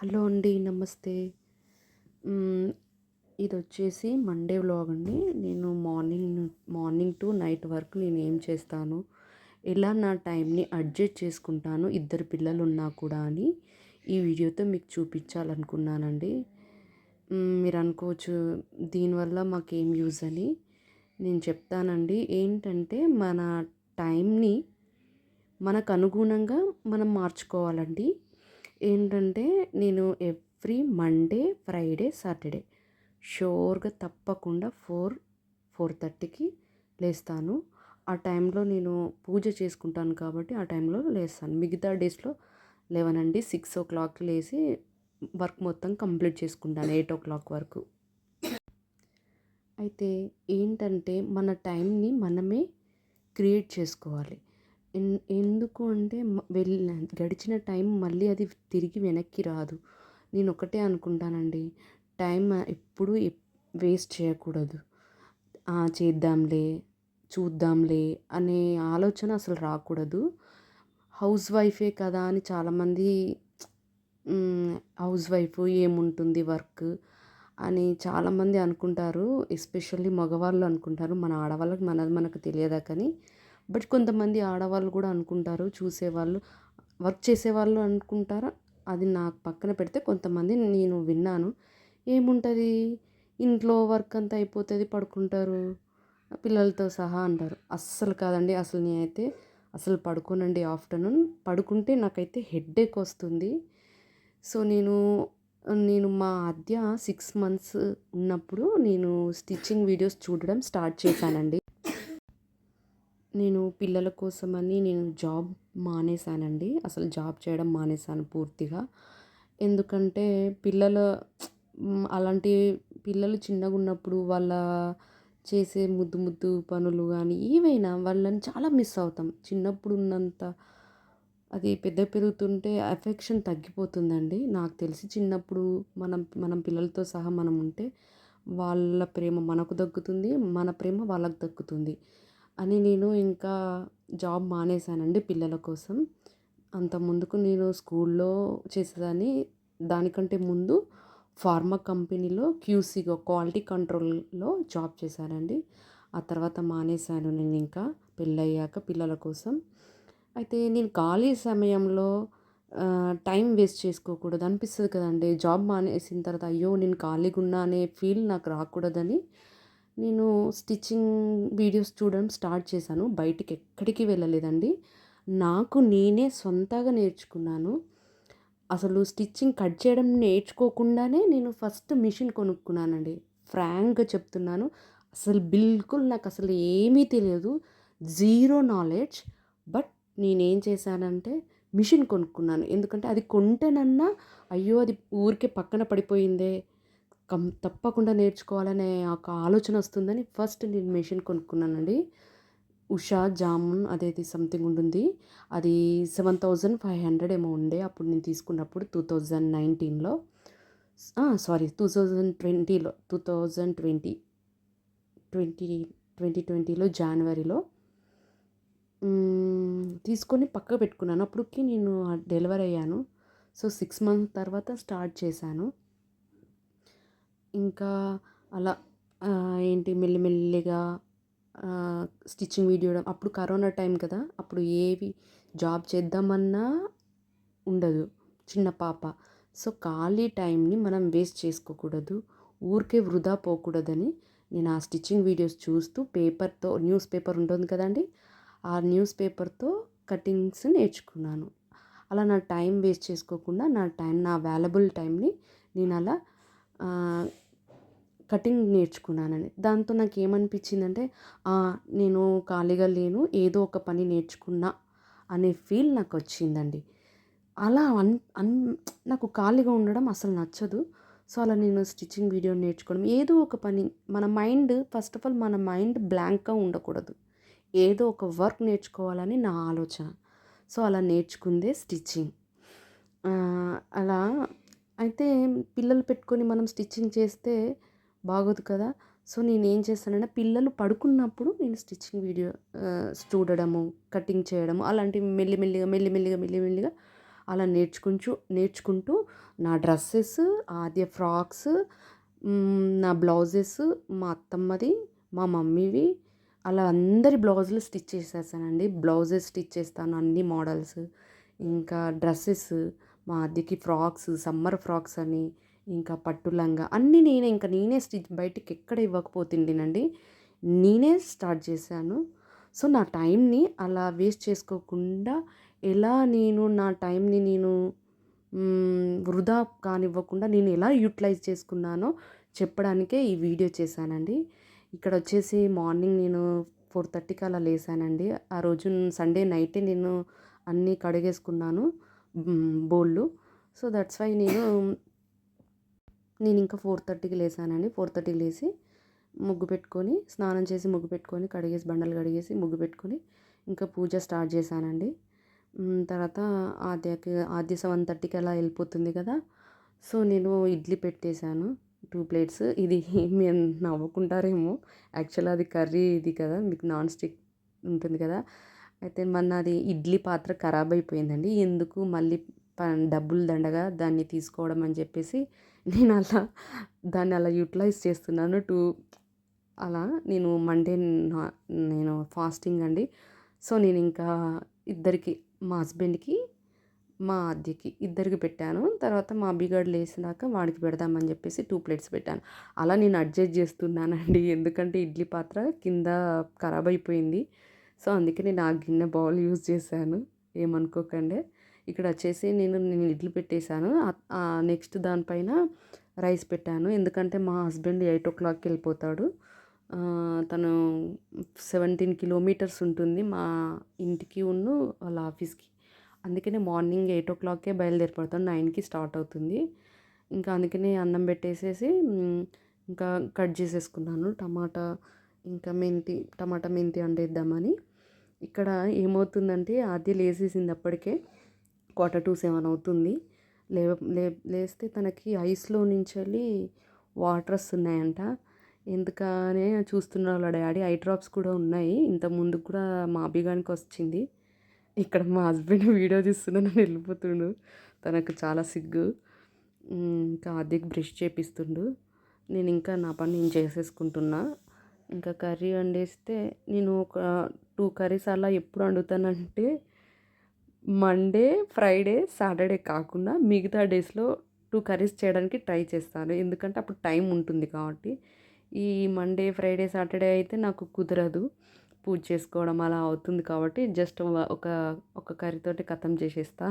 Hello అండి. నమస్తే. హ్మ్. ఇదొచ్చేసి మండే వ్లాగ్ అండి. నేను మార్నింగ్ టు నైట్ వరకు నేనేం చేస్తాను, ఎలా నా టైంని అడ్జస్ట్ చేసుకుంటాను ఇద్దరు పిల్లలున్నా కూడా అని ఈ వీడియోతో మీకు చూపించాలనుకున్నానండి. మీరనుకోవచ్చు దీనివల్ల మాకేం యూజ్ అని. నేను చెప్తానండి. ఏంటంటే మన టైంని మనకనుగుణంగా మనం మార్చుకోవాలండి. ఏంటంటే నేను ఎవ్రీ మండే, ఫ్రైడే, సాటర్డే షూర్‌గా తప్పకుండా 4:30కి లేస్తాను. ఆ టైంలో నేను పూజ చేసుకుంటాను కాబట్టి ఆ టైంలో లేస్తాను. మిగతా డేస్‌లో లేవనండి. 6:00 లేసి వర్క్ మొత్తం కంప్లీట్ చేసుకుంటాను 8:00 వరకు. అయితే ఏంటంటే మన టైంని మనమే క్రియేట్ చేసుకోవాలి. ఎందుకు అంటే గడిచిన టైం మళ్ళీ అది తిరిగి వెనక్కి రాదు. నేనొకటే అనుకుంటానండి. టైం ఎప్పుడూ వేస్ట్ చేయకూడదు. చేద్దాంలే, చూద్దాంలే అనే ఆలోచన అసలు రాకూడదు. హౌస్ వైఫే కదా అని చాలామంది హౌస్ వైఫ్ ఏముంటుంది వర్క్ అని చాలామంది అనుకుంటారు. ఎస్పెషల్లీ మగవాళ్ళు అనుకుంటారు. మన ఆడవాళ్ళకి మనకు తెలియదా కానీ. బట్ కొంతమంది ఆడవాళ్ళు కూడా అనుకుంటారు. చూసేవాళ్ళు, వర్క్ చేసేవాళ్ళు అనుకుంటారా, అది నాకు పక్కన పెడితే కొంతమంది నేను విన్నాను. ఏముంటుంది, ఇంట్లో వర్క్ అంతా అయిపోతుంది, పడుకుంటారు పిల్లలతో సహా అంటారు. అస్సలు కాదండి. అసలు నేనైతే అసలు పడుకోనండి. ఆఫ్టర్నూన్ పడుకుంటే నాకైతే హెడ్ఏక్ వస్తుంది. సో నేను మా అద్య 6 మంత్స్ ఉన్నప్పుడు నేను స్టిచ్చింగ్ వీడియోస్ చూడడం స్టార్ట్ చేశానండి. నేను పిల్లల కోసమని నేను జాబ్ మానేశానండి. అసలు జాబ్ చేయడం మానేశాను పూర్తిగా. ఎందుకంటే అలాంటి పిల్లలు చిన్నగున్నప్పుడు వాళ్ళ చేసే ముద్దు ముద్దు పనులు గానీ, ఏవైనా వాళ్ళని చాలా మిస్ అవుతాం. చిన్నప్పుడు ఉన్నంత అది పెరుగుతుంటే ఎఫెక్షన్ తగ్గిపోతుందండి. నాకు తెలిసి చిన్నప్పుడు మనం పిల్లలతో సహా మనం ఉంటే వాళ్ళ ప్రేమ మనకు దక్కుతుంది. మన ప్రేమ వాళ్ళకి దక్కుతుంది అని నేను ఇంకా జాబ్ మానేశానండి పిల్లల కోసం. అంత ముందుకు నేను స్కూల్లో చేసేదాన్ని. దానికంటే ముందు ఫార్మా కంపెనీలో క్యూసీగా క్వాలిటీ కంట్రోల్‌లో జాబ్ చేశానండి. ఆ తర్వాత మానేశాను నేనింకా పెళ్ళయ్యాక పిల్లల కోసం. అయితే నేను ఖాళీ సమయంలో టైం వేస్ట్ చేసుకోకూడదు అనిపిస్తది కదండీ! జాబ్ మానేసిన తర్వాత అయ్యో! నేను ఖాళీగున్నా అనే ఫీల్ నాకు రాకూడదని నేను స్టిచ్చింగ్ వీడియోస్ చూడడం స్టార్ట్ చేశాను. బయటికి ఎక్కడికి వెళ్ళలేదండి. నాకు నేనే సొంతగా నేర్చుకున్నాను. అసలు స్టిచ్చింగ్ కట్ చేయడం నేర్చుకోకుండానే నేను ఫస్ట్ మిషన్ కొనుక్కున్నానండి. ఫ్రాంక్‌గా చెప్తున్నాను. అసలు బిల్కుల్ నాకసలు ఏమీ తెలియదు. Zero knowledge. బట్ నేనేం చేశానంటే మిషన్ కొనుక్కున్నాను. ఎందుకంటే అది కొంటేనన్నా అయ్యో! అది ఊరికే పక్కన పడిపోయిందే, తప్పకుండా నేర్చుకోవాలనే ఒక ఆలోచన వస్తుందని ఫస్ట్ నేను మెషిన్ కొనుక్కున్నానండి. ఉషా జామున్ అదేది సంథింగ్ ఉంటుంది. అది 7,500 ఏమో ఉండే అప్పుడు నేను తీసుకున్నప్పుడు 2019లో. సారీ 2020లో 2020 2020లో జాన్వరిలో తీసుకొని పక్కకు పెట్టుకున్నాను. అప్పటికి నేను డెలివరీ అయ్యాను. సో 6 మంత్స్ తర్వాత స్టార్ట్ చేశాను. ఇంకా అలా ఏంటి మెల్లిమెల్లిగా స్టిచ్చింగ్ వీడియో అప్పుడు కరోనా టైం కదా! అప్పుడు ఏవి జాబ్ చేద్దామన్నా ఉండదు. చిన్న పాప. సో ఖాళీ టైంని మనం వేస్ట్ చేసుకోకూడదు. ఊరికే వృధా పోకూడదని నేను ఆ స్టిచ్చింగ్ వీడియోస్ చూస్తూ న్యూస్ పేపర్ ఉంటుంది కదండీ! ఆ న్యూస్ పేపర్‌తో కటింగ్స్ నేర్చుకున్నాను. అలా నా టైం వేస్ట్ చేసుకోకుండా నా వాల్యుబుల్ టైంని నేనలా కటింగ్ నేర్చుకున్నానండి. దాంతో నాకేమనిపించిందంటే నేను ఖాళీగా లేను, ఏదో ఒక పని నేర్చుకున్నా అనే ఫీల్ నాకొచ్చిందండి. అలా నాకు ఖాళీగా ఉండడం అసలు నచ్చదు. సో అలా నేను స్టిచ్చింగ్ వీడియో నేర్చుకోవడం, ఏదో ఒక పని ఫస్ట్ ఆఫ్ ఆల్ మన మైండ్ బ్లాంక్‌గా ఉండకూడదు. ఏదో ఒక వర్క్ నేర్చుకోవాలని నా ఆలోచన. సో అలా నేర్చుకుందే స్టిచ్చింగ్. అలా అయితే పిల్లలు పెట్టుకొని మనం స్టిచ్చింగ్ చేస్తే బాగోదు కదా! సో నేనేం చేస్తానంటే పిల్లలు పడుకున్నప్పుడు నేను స్టిచ్చింగ్ వీడియో చూడడము, కటింగ్ చేయడము అలాంటివి మెల్లిమెల్లిగా అలా నేర్చుకుంటూ నా డ్రెస్సెస్, ఆద్య ఫ్రాక్స్, నా బ్లౌజెస్, మా అత్తమ్మది, మా మమ్మీవి, అలా అందరి బ్లౌజులు స్టిచ్ చేసేసానండి. బ్లౌజెస్ స్టిచ్ చేస్తాను అన్ని మోడల్స్. ఇంకా డ్రెస్సెస్, మా ఆద్యకి ఫ్రాక్స్, సమ్మర్ ఫ్రాక్స్ అని, ఇంకా పట్టు లంగా అన్నీ నేనే స్టిచ్ బయటికి ఎక్కడ ఇవ్వకపోతుండేనండి. నేనే స్టార్ట్ చేశాను. సో, నా టైంని అలా వేస్ట్ చేసుకోకుండా ఎలా నా టైంని వృధా కానివ్వకుండా నేను ఎలా యూటిలైజ్ చేసుకున్నానో చెప్పడానికే ఈ వీడియో చేశానండి. ఇక్కడ వచ్చేసి మార్నింగ్ నేను 4:30కి అలా లేసానండి. ఆ రోజు సండే నైటే నేను అన్నీ కడిగేసుకున్నాను బోళ్ళు. సో, దట్స్ వై నేను ఇంకా 4:30కి లేసానండి. 4:30కి లేసి ముగ్గు పెట్టుకొని, స్నానం చేసి ముగ్గు పెట్టుకొని, బండలు కడిగేసి ముగ్గు పెట్టుకొని ఇంకా పూజ స్టార్ట్ చేశానండి. తర్వాత ఆద్య 7:30కి అలా వెళ్ళిపోతుంది కదా. సో, నేను ఇడ్లీ పెట్టేశాను 2 ప్లేట్స్. ఇది మీరు నవ్వుకుంటారేమో, యాక్చువల్గా అది కర్రీ ఇది కదా, మీకు నాన్ స్టిక్ ఉంటుంది కదా. అయితే నాది ఇడ్లీ పాత్ర ఖరాబ్ అయిపోయిందండి. ఎందుకు మళ్ళీ డబ్బులు దండగా దాన్ని తీసుకోవడం అని చెప్పేసి నేను దాన్ని అలా యూటిలైజ్ చేస్తున్నాను. అలా మండే నేను ఫాస్టింగ్ అండి. సో, నేను ఇంకా ఇద్దరికి, మా హస్బెండ్కి, మా ఆద్యకి ఇద్దరికి పెట్టాను. తర్వాత మా అబ్బిగాడు లేసినాక వాడికి పెడదామని చెప్పేసి 2 ప్లేట్స్ పెట్టాను. అలా నేను అడ్జస్ట్ చేస్తున్నానండి. ఎందుకంటే ఇడ్లీ పాత్ర కింద ఖరాబ్ అయిపోయింది. సో, అందుకే నేను ఆ గిన్నె బౌల్ యూజ్ చేశాను, ఏమనుకోకండి. ఇక్కడ వచ్చేసి నేను ఇడ్లీ పెట్టేశాను. నెక్స్ట్ దానిపైన రైస్ పెట్టాను. ఎందుకంటే మా హస్బెండ్ 8:00కి వెళ్ళిపోతాడు. తను 17 కిలోమీటర్స్ ఉంటుంది మా ఇంటికి వాళ్ళ ఆఫీస్కి. అందుకనే మార్నింగ్ 8:00కే బయలుదేరిపోతాను. 9కి స్టార్ట్ అవుతుంది. ఇంకా అందుకనే అన్నం పెట్టేసేసి ఇంకా కట్ చేసేసుకున్నాను టమాటా, ఇంకా టమాటా మెంతి వండేద్దామని. ఇక్కడ ఏమవుతుందంటే ఆద్య లేసేసింది అప్పటికే. 6:45 అవుతుంది. లేస్తే తనకి ఐస్లో నుంచి వెళ్ళి వాటర్ వస్తున్నాయంట. ఎందుకనే చూస్తున్నారు వాళ్ళ డాడీ. ఐ డ్రాప్స్ కూడా ఉన్నాయి. ఇంతకుముందు కూడా మా అభిగానికి వచ్చింది. ఇక్కడ మా హస్బెండ్ వీడియో తీస్తున్నాను వెళ్ళిపోతుండు. తనకు చాలా సిగ్గు. ఇంకా ఆద్యకి బ్రష్ చేపిస్తుండు. నేను ఇంకా నా పని నేను చేసేసుకుంటున్నా. ఇంకా కర్రీ వండేస్తే నేను ఒక 2 కర్రీస్ అలా ఎప్పుడు వండుతానంటే మండే, ఫ్రైడే, సాటర్డే కాకుండా మిగతా డేస్లో 2 కర్రీస్ చేయడానికి ట్రై చేస్తాను. ఎందుకంటే అప్పుడు టైం ఉంటుంది కాబట్టి. ఈ మండే, ఫ్రైడే, సాటర్డే అయితే నాకు కుదరదు. పూజ చేసుకోవడం అలా అవుతుంది కాబట్టి జస్ట్ ఒక కర్రీతోటి ఖతం చేసేస్తా.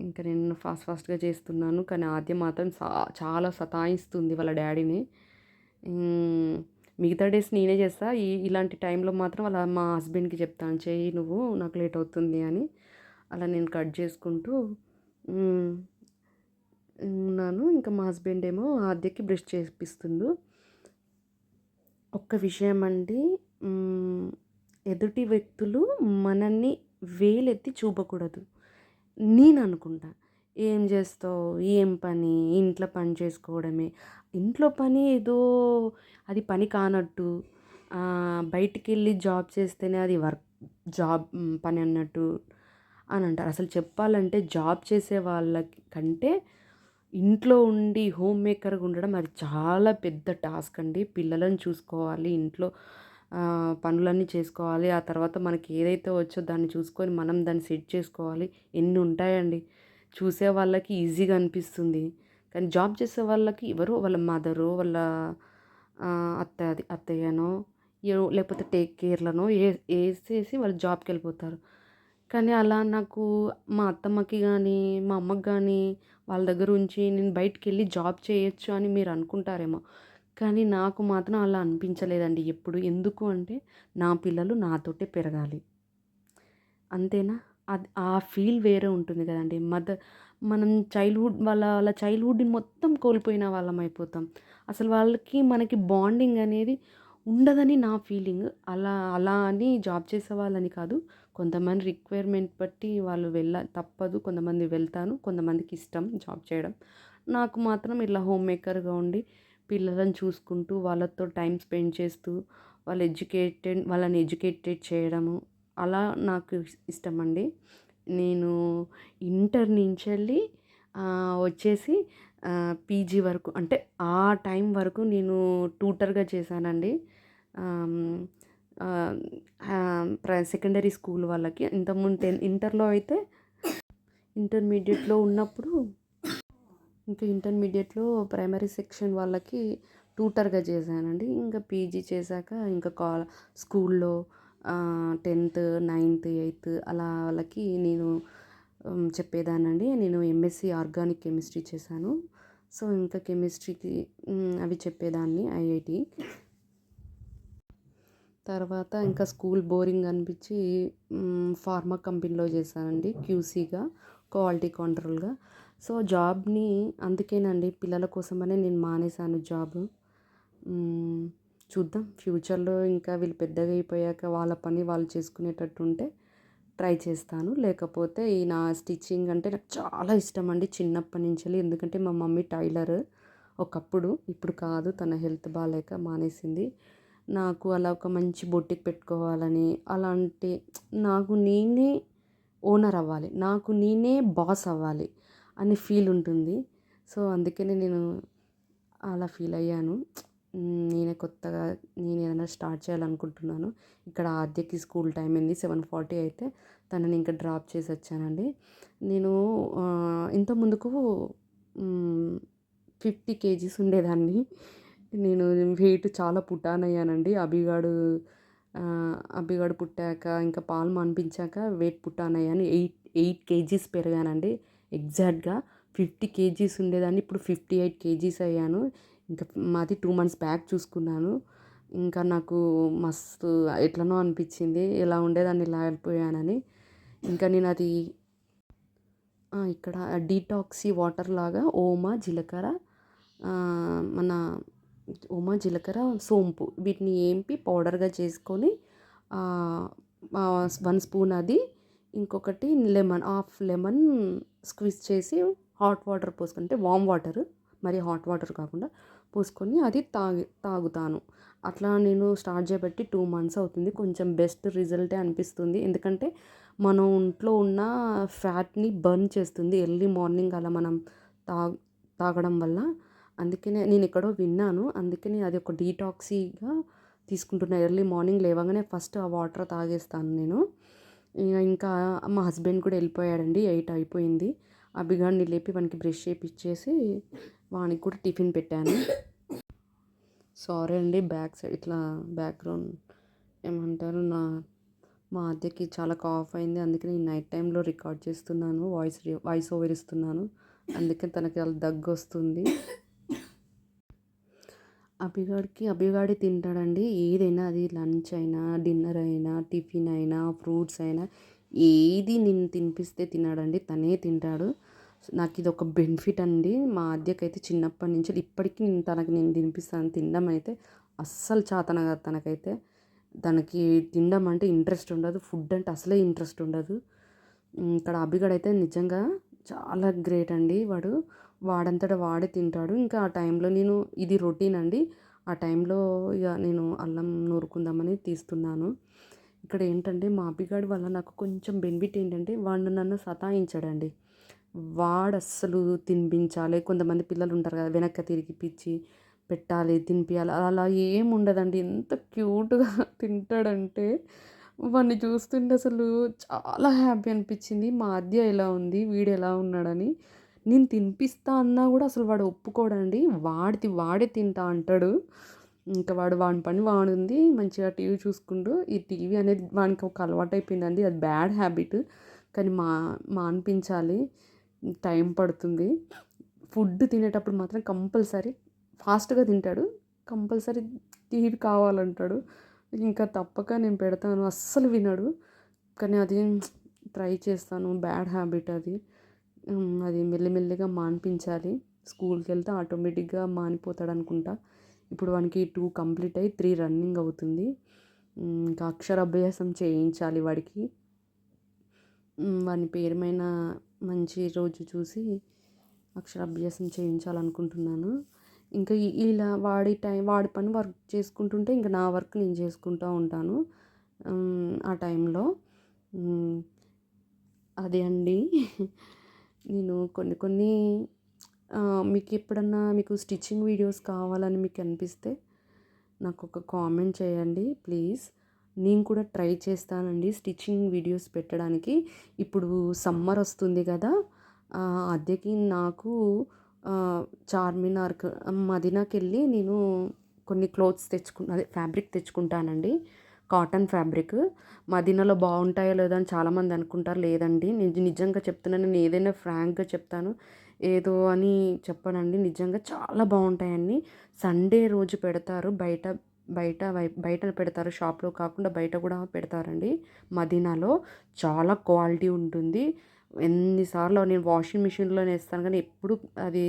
ఇంకా నేను ఫాస్ట్గా చేస్తున్నాను. కానీ ఆద్య మాత్రం చాలా సతాయిస్తుంది వాళ్ళ డాడీని. మిగతా డేస్ నేనే చేస్తా. ఇలాంటి టైంలో మాత్రం మా హస్బెండ్కి చెప్తాను, చెయ్యి నువ్వు, నాకు లేట్ అవుతుంది అని. అలా నేను కట్ చేసుకుంటూ ఉన్నాను. ఇంకా మా హస్బెండ్ ఏమో ఆద్యకి బ్రష్ చేపిస్తుండు. ఒక్క విషయం అండి, ఎదుటి వ్యక్తులు మనల్ని వేలెత్తి చూపకూడదు. నేను అనుకుంటా, ఏం చేస్తావు, ఏం పని, ఇంట్లో పని చేసుకోవడమే. ఇంట్లో పని ఏదో అది పని కానట్టు, బయటికి వెళ్ళి జాబ్ చేస్తేనే అది జాబ్ పని అన్నట్టు అని అంటారు. అసలు చెప్పాలంటే జాబ్ చేసే వాళ్ళకి కంటే ఇంట్లో ఉండి హోమ్ మేకర్గా ఉండడం అది చాలా పెద్ద టాస్క్ అండి. పిల్లలను చూసుకోవాలి, ఇంట్లో పనులన్నీ చేసుకోవాలి. ఆ తర్వాత మనకి ఏదైతే వచ్చో దాన్ని చూసుకొని మనం దాన్ని సెట్ చేసుకోవాలి. ఎన్ని ఉంటాయండి. చూసే వాళ్ళకి ఈజీగా అనిపిస్తుంది, కానీ జాబ్ చేసే వాళ్ళకి ఎవరో వాళ్ళ మదరో, వాళ్ళ అత్తయ్యనో, లేకపోతే టేక్ కేర్లనో వేసేసి వాళ్ళు జాబ్కి వెళ్ళిపోతారు. కానీ అలా నాకు మా అత్తమ్మకి కానీ, మా అమ్మకి కానీ వాళ్ళ దగ్గర ఉంచి నేను బయటికి వెళ్ళి జాబ్ చేయొచ్చు అని మీరు అనుకుంటారేమో, కానీ నాకు మాత్రం అలా అనిపించలేదండి ఎప్పుడు. ఎందుకు అంటే నా పిల్లలు నాతోటే పెరగాలి, అంతేనా. అది ఆ ఫీల్ వేరే ఉంటుంది కదండి. మనం వాళ్ళ చైల్డ్హుడ్ని మొత్తం కోల్పోయిన వాళ్ళం అయిపోతాం. అసలు వాళ్ళకి మనకి బాండింగ్ అనేది ఉండదని నా ఫీలింగ్. అలా అని జాబ్ చేసే వాళ్ళని కాదు, కొంతమంది రిక్వైర్మెంట్ బట్టి వాళ్ళు తప్పదు. కొంతమంది వెళ్తాను, కొంతమందికి ఇష్టం జాబ్ చేయడం. నాకు మాత్రం ఇలా హోమ్ మేకర్గా ఉండి పిల్లలను చూసుకుంటూ వాళ్ళతో టైం స్పెండ్ చేస్తూ వాళ్ళని ఎడ్యుకేటెడ్ చేయడము అలా నాకు ఇష్టం అండి. నేను ఇంటర్ నుంచెల్లి వచ్చేసి పీజీ వరకు అంటే ఆ టైం వరకు నేను ట్యూటర్‌గా చేశానండి. ఆహ్, ఆహ్, సెకండరీ స్కూల్ వాళ్ళకి. ఇంతకుముందు ఇంటర్‌లో అయితే ఇంటర్మీడియేట్‌లో ఉన్నప్పుడు ఇంకా ఇంటర్మీడియేట్‌లో ప్రైమరీ సెక్షన్ వాళ్ళకి ట్యూటర్‌గా చేశానండి. ఇంకా పీజీ చేశాక ఇంకా స్కూల్‌లో 10థ్, 9థ్, 8థ్ అలా వాళ్ళకి నేను చెప్పేదాన్నండి. నేను ఎంఎస్సీ ఆర్గానిక్ కెమిస్ట్రీ చేశాను. సో, ఇంకా కెమిస్ట్రీకి అవి చెప్పేదాన్ని ఐఐటీ. తర్వాత ఇంకా స్కూల్ బోరింగ్ అనిపించి ఫార్మా కంపెనీలో చేశానండి క్యూసీగా, క్వాలిటీ కంట్రోల్‌గా. సో, జాబ్‌ని అందుకేనండి పిల్లల కోసమనే నేను మానేశాను జాబు. హ్మ్. చూద్దాం ఫ్యూచర్‌లో ఇంకా వీళ్ళు పెద్దగా అయిపోయాక వాళ్ళ పని వాళ్ళు చేసుకునేటట్టు ఉంటే ట్రై చేస్తాను. లేకపోతే ఈ నా స్టిచ్చింగ్ అంటే నాకు చాలా ఇష్టమండి చిన్నప్పటి నుంచెల్లి. ఎందుకంటే మా మమ్మీ టైలర్ ఒకప్పుడు. ఇప్పుడు కాదు తన హెల్త్ బాలేక మానేసింది. నాకు అలా ఒక మంచి బొటిక్ పెట్టుకోవాలని అలాంటి నాకు నేనే ఓనర్ అవ్వాలి. నాకు నేనే బాస్ అవ్వాలి అనే ఫీల్ ఉంటుంది. సో, అందుకనే నేను అలా ఫీల్ అయ్యాను. నేనే కొత్తగా నేనేదైనా స్టార్ట్ చేయాలనుకుంటున్నాను. ఇక్కడ ఆద్యకి స్కూల్ టైమ్ అయింది. 7:40 అయితే తనని ఇంకా డ్రాప్ చేసి వచ్చానండి. నేను ఇంతకు ముందుకు 50 కేజీస్ ఉండేదాన్ని. నేను వెయిట్ చాలా పుటానయ్యానండి. అభిగాడు పుట్టాక ఇంకా పాలు మాన్పించాక వెయిట్ పుటానయ్యాను. 8 కేజీస్ పెరిగానండి. ఎగ్జాక్ట్‌గా 50 కేజీస్ ఉండేదాన్ని. ఇప్పుడు 58 కేజీస్ అయ్యాను. ఇంకా మాది 2 మంత్స్ బ్యాక్ చూసుకున్నాను. ఇంకా నాకు మస్తు ఎట్లనో అనిపించింది. ఇలా ఉండేదాన్ని ఇలా అయిపోయానని. ఇంకా నేను అది ఇక్కడ డీటాక్సీ వాటర్ లాగా జీలకర్ర మన జీలకర్ర, సోంపు వీటిని ఏంపి పౌడర్‌గా చేసుకొని 1 స్పూన్ అది, ఇంకొకటి హాఫ్ లెమన్ స్క్వీజ్ చేసి హాట్ వాటర్ పోసుకొని అంటే వార్మ్ వాటర్ మరి హాట్ వాటర్ కాకుండా పోసుకొని అది తాగుతాను. అట్లా నేను స్టార్ట్ చేయబట్టి 2 మంత్స్ అవుతుంది. కొంచెం బెస్ట్ రిజల్టే అనిపిస్తుంది. ఎందుకంటే మన ఒంట్లో ఉన్న ఫ్యాట్‌ని బర్న్ చేస్తుంది. ఎర్లీ మార్నింగ్ అలా మనం తాగడం వల్ల. అందుకనే నేనెక్కడో విన్నాను. అందుకని అది ఒక డీటాక్సీగా తీసుకుంటున్నా. ఎర్లీ మార్నింగ్ లేవగానే ఫస్ట్ ఆ వాటర్ తాగేస్తాను నేను. ఇంకా మా హస్బెండ్ కూడా వెళ్ళిపోయాడండి. 8 అయిపోయింది. అభిగాడిని లేపి వానికి బ్రష్ చేపిచ్చేసి వానికి కూడా టిఫిన్ పెట్టాను. సారీ అండి బ్యాక్ సైడ్ ఇట్లా బ్యాక్‌గ్రౌండ్ ఏమంటారు మా అద్దెకి చాలా కాఫ్ అయింది. అందుకే నేను నైట్ టైంలో రికార్డ్ చేస్తున్నాను. వాయిస్ ఓవర్ ఇస్తున్నాను. అందుకని తనకి అలా దగ్గొస్తుంది. అభిగాడే తింటాడండి. ఏదైనా అది లంచ్ అయినా, డిన్నర్ అయినా, టిఫిన్ అయినా, ఫ్రూట్స్ అయినా ఏది నేను తినిపిస్తే తినడండి. తనే తింటాడు. నాకు ఇదొక బెనిఫిట్ అండి. మా ఆద్యకైతే చిన్నప్పటి నుంచి ఇప్పటికి నేను తినిపిస్తాను. తినడం అయితే అస్సలు చాతన కాదు తనకైతే. తనకి తినడం అంటే ఇంట్రెస్ట్ ఉండదు. ఫుడ్ అంటే అసలే ఇంట్రెస్ట్ ఉండదు. ఇక్కడ అభిగాడైతే నిజంగా చాలా గ్రేట్ అండి. వాడంతట వాడే తింటాడు. ఇంకా ఆ టైంలో నేను ఇది రొటీన్ అండి. ఆ టైంలో ఇక నేను అల్లం నూరుకుందామని తీస్తున్నాను. ఇక్కడ ఏంటంటే మా అభిగాడి వల్ల నాకు కొంచెం బెనిఫిట్ ఏంటంటే వాడు నన్ను సతాయించడండి. వాడు అస్సలు తినిపించాలి. కొంతమంది పిల్లలు ఉంటారు కదా వెనక్కి తిరిగిపిచ్చి పెట్టాలి, తినిపియాలి అలా ఏం ఉండదండి. ఎంత క్యూట్‌గా తింటాడంటే వాడిని చూస్తుంటే అసలు చాలా హ్యాపీ అనిపించింది. మా ఆద్య ఎలా ఉంది, వీడు ఎలా ఉన్నాడని. నేను తినిపిస్తా అన్నా కూడా అసలు వాడు ఒప్పుకోడండి. వాడే తింటా అంటాడు. ఇంకా వాని పని వాడుంది. మంచిగా టీవీ చూసుకుంటూ ఈ టీవీ అనేది వానికి ఒక అలవాటైపోయిందండి. అది బ్యాడ్ హ్యాబిట్. కానీ మాన్పించాలి. టైం పడుతుంది. ఫుడ్ తినేటప్పుడు మాత్రం కంపల్సరీ ఫాస్ట్‌గా తింటాడు. కంపల్సరీ టీవీ కావాలంటాడు. ఇంకా తప్పక నేను పెడతాను. అస్సలు వినడు. కానీ అది ట్రై చేస్తాను. బ్యాడ్ హ్యాబిట్ అది. అది మెల్లిమెల్లిగా మాన్పించాలి. స్కూల్‌కెళ్తే ఆటోమేటిక్‌గా మానిపోతాడనుకుంటా. ఇప్పుడు వానికి 2 కంప్లీట్ అయ్యి 3 రన్నింగ్ అవుతుంది. ఇంకా అక్షరాభ్యాసం చేయించాలి వాడికి. వాని పేరు మీద మంచి రోజు చూసి అక్షరాభ్యాసం చేయించాలనుకుంటున్నాను. ఇంకా ఇలా వాడి పని వర్క్ చేసుకుంటుంటే ఇంకా నా వర్క్ నేను చేసుకుంటూ ఉంటాను. ఆ టైంలో అదే అండి. నేను కొన్ని కొన్ని మీకెప్పుడన్నా మీకు స్టిచ్చింగ్ వీడియోస్ కావాలని మీకనిపిస్తే నాకొక కామెంట్ చేయండి ప్లీజ్. నేను కూడా ట్రై చేస్తానండి స్టిచ్చింగ్ వీడియోస్ పెట్టడానికి. ఇప్పుడు సమ్మర్ వస్తుంది కదా! అద్దెకి నాకు చార్మినార్‌కు మదీనాకెళ్ళి నేను కొన్ని క్లోత్స్ అదే ఫ్యాబ్రిక్ తెచ్చుకుంటానండి. Cotton fabric. మదీనాలో బావుంటాయో లేదో అని చాలామంది అనుకుంటారు. లేదండి. నిజంగా చెప్తున్నాను. నేను ఏదైనా ఫ్రాంక్‌గా చెప్తాను. ఏదో అని చెప్పనండి. నిజంగా చాలా బావుంటాయండి. సండే రోజు పెడతారు. బయట పెడతారు. షాప్‌లో కాకుండా బయట కూడా పెడతారండి. మదీనాలో చాలా క్వాలిటీ ఉంటుంది. ఎన్ని సార్లు నేను వాషింగ్ మిషన్‌లోనే ఏస్తాను కానీ ఎప్పుడు అది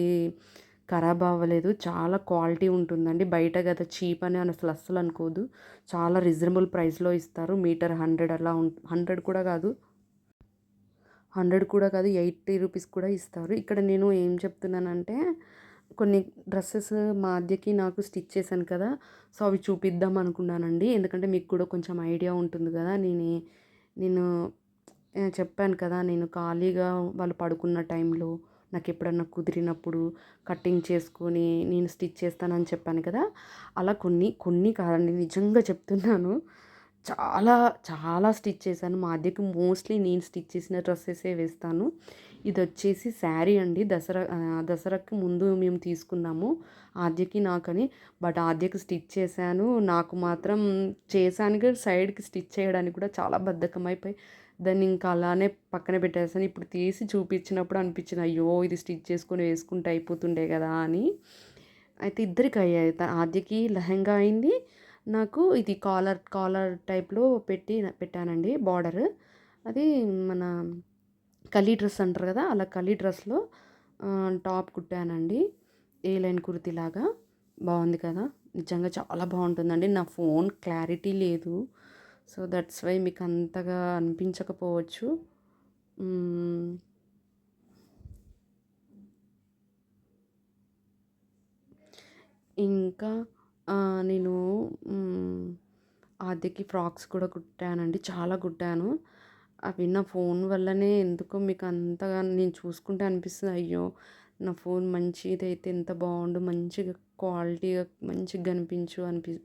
ఖరాబ్ అవ్వలేదు. చాలా క్వాలిటీ ఉంటుందండి. బయట కదా చీప్ అని అసలు అనుకోదు. చాలా రీజనబుల్ ప్రైస్‌లో ఇస్తారు. మీటర్ 100 అలా 100 కూడా కాదు. 100 కూడా కాదు 80 రూపీస్ కూడా ఇస్తారు. ఇక్కడ నేను ఏం చెప్తున్నానంటే కొన్ని డ్రెసెస్ మా అద్దెకి నాకు స్టిచ్ చేశాను కదా! సో, అవి చూపిద్దాం అనుకున్నానండి. ఎందుకంటే మీకు కూడా కొంచెం ఐడియా ఉంటుంది కదా! నేను చెప్పాను కదా! నేను ఖాళీగా వాళ్ళు పడుకున్న టైంలో నాకెప్పుడన్నా కుదిరినప్పుడు కటింగ్ చేసుకొని నేను స్టిచ్ చేస్తానని చెప్పాను కదా! అలా కొన్ని కాదండి నిజంగా చెప్తున్నాను. చాలా చాలా స్టిచ్ చేశాను. మా అద్దెకి మోస్ట్‌లీ నేను స్టిచ్ చేసిన డ్రెస్సెసే వేస్తాను. ఇదొచ్చేసి శారీ అండి. దసరాకి ముందు మేము తీసుకున్నాము. ఆద్యకి నాకని. బట్ ఆద్యకి స్టిచ్ చేశాను. నాకు మాత్రం చేశాను కానీ సైడ్‌కి స్టిచ్ చేయడానికి కూడా చాలా బద్ధకమైపోయి దాన్ని ఇంకా అలానే పక్కన పెట్టేసాను. ఇప్పుడు తీసి చూపించినప్పుడు అనిపించింది, అయ్యో! ఇది స్టిచ్ చేసుకొని వేసుకుంటే అయిపోతుండే కదా అని. అయితే ఇద్దరికి అయ్యాయి. ఆద్యకి లెహెంగా అయింది. నాకు ఇది కాలర్ టైప్‌లో పెట్టానండి బార్డర్. అది మన కలీ డ్రెస్ అంటారు కదా! అలా కలీ డ్రెస్‌లో టాప్ కుట్టానండి. ఏ లైన్ కుర్తీలాగా. బావుంది కదా! నిజంగా చాలా బావుంటుందండి. నా ఫోన్ క్లారిటీ లేదు. సో, దట్స్ వై మీకు అంతగా అనిపించకపోవచ్చు. హ్మ్. ఇంకా నేను హ్మ్. ఆద్యకి ఫ్రాక్స్ కూడా కుట్టానండి. చాలా కుట్టాను. అవి నా ఫోన్ వల్లనే ఎందుకో మీకు అంతగా నేను చూసుకుంటే అనిపిస్తది. అయ్యో! నా ఫోన్ మంచిదైతే ఎంత బావుండు. మంచిగా క్వాలిటీగా మంచిగా కనిపించు అనిపి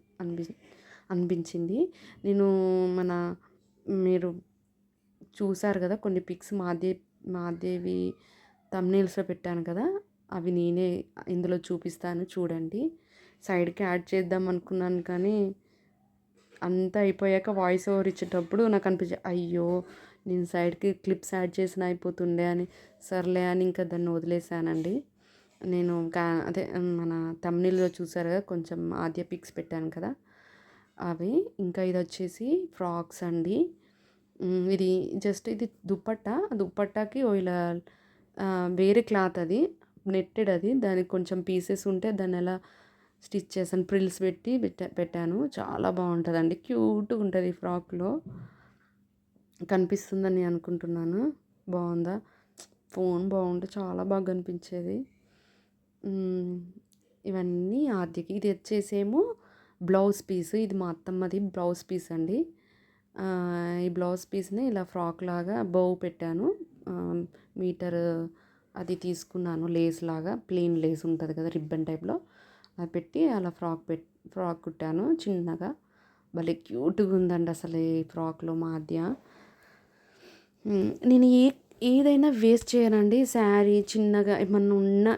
అనిపించింది. నేను మన మీరు చూసారు కదా! కొన్ని పిక్స్ మాదేవి థంబ్‌నెయిల్స్‌లో పెట్టాను కదా! అవి నేనే ఇందులో చూపిస్తాను చూడండి. సైడ్‌కి యాడ్ చేద్దాం అనుకున్నాను కానీ అంతా అయిపోయాక వాయిస్ ఓవర్ ఇచ్చేటప్పుడు నాకు అనిపించింది అయ్యో! నేను సైడ్‌కి క్లిప్స్ యాడ్ చేసినా అయిపోతుండే అని. సర్లే అని ఇంకా దాన్ని వదిలేసానండి. నేను అదే మన థంబ్‌నెయిల్‌లో చూసారు కదా! కొంచెం ఆద్య పిక్స్ పెట్టాను కదా! అవి. ఇంకా ఇదొచ్చేసి ఫ్రాక్స్ అండి. ఇది జస్ట్ ఇది దుపట్టాకి ఇలా వేరే క్లాత్ అది. నెట్టెడ్ అది. దానికి కొంచెం పీసెస్ ఉంటే దాన్ని అలా స్టిచ్ చేశాను. ప్రిల్స్ పెట్టి పెట్టాను. చాలా బావుంటదండి. క్యూట్‌గా ఉంటది ఫ్రాక్‌లో. కనిపిస్తుందని అనుకుంటున్నాను. బావుందా? ఫోన్ బావుంటే చాలా బాగా కనిపించేది. హ్మ్. ఇవన్నీ ఆద్యకి. ఇది వచ్చేసేమో బ్లౌజ్ పీస్. ఇది మా అత్తమ్మది బ్లౌజ్ పీస్ అండి. ఈ బ్లౌజ్ పీస్‌ని ఇలా ఫ్రాక్ లాగా పెట్టాను. ఆహ్, మీటర్ అది తీసుకున్నాను లేస్‌లాగా. ప్లెయిన్ లేస్ ఉంటది కదా! రిబ్బన్ టైప్‌లో. అది పెట్టి అలా ఫ్రాక్ కుట్టాను చిన్నగా. భలే క్యూట్‌గా ఉందండి అసలు ఈ ఫ్రాక్‌లో మా ఆద్య. నేను ఏదైనా వేస్ట్ చేయనండి. శారీ చిన్నగా ఏమన్నా ఉన్నా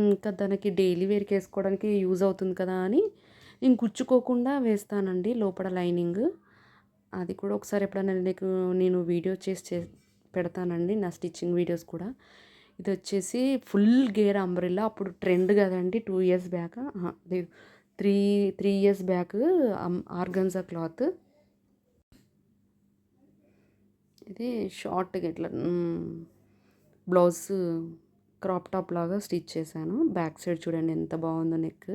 ఇంకా దానికి డైలీ వేర్‌కి ఏసుకోవడానికి యూజ్ అవుతుంది కదా అని నేను కుచ్చుకోకుండా వేస్తానండి లోపల లైనింగ్. అది కూడా ఒకసారి ఎప్పుడైనా నేను వీడియో పెడతానండి నా స్టిచ్చింగ్ వీడియోస్ కూడా. ఇదొచ్చేసి ఫుల్ గేర్ అంబ్రెల్లా అప్పుడు ట్రెండ్ కదండీ 2 ఇయర్స్ బ్యాకా? లేదు 3 ఇయర్స్ బ్యాక్ ఆర్గాన్జా క్లాత్. ఇది షార్ట్‌గా ఇట్లా బ్లౌజ్ క్రాప్ టాప్ లాగా స్టిచ్ చేశాను. బ్యాక్ సైడ్ చూడండి ఎంత బాగుందో నెక్.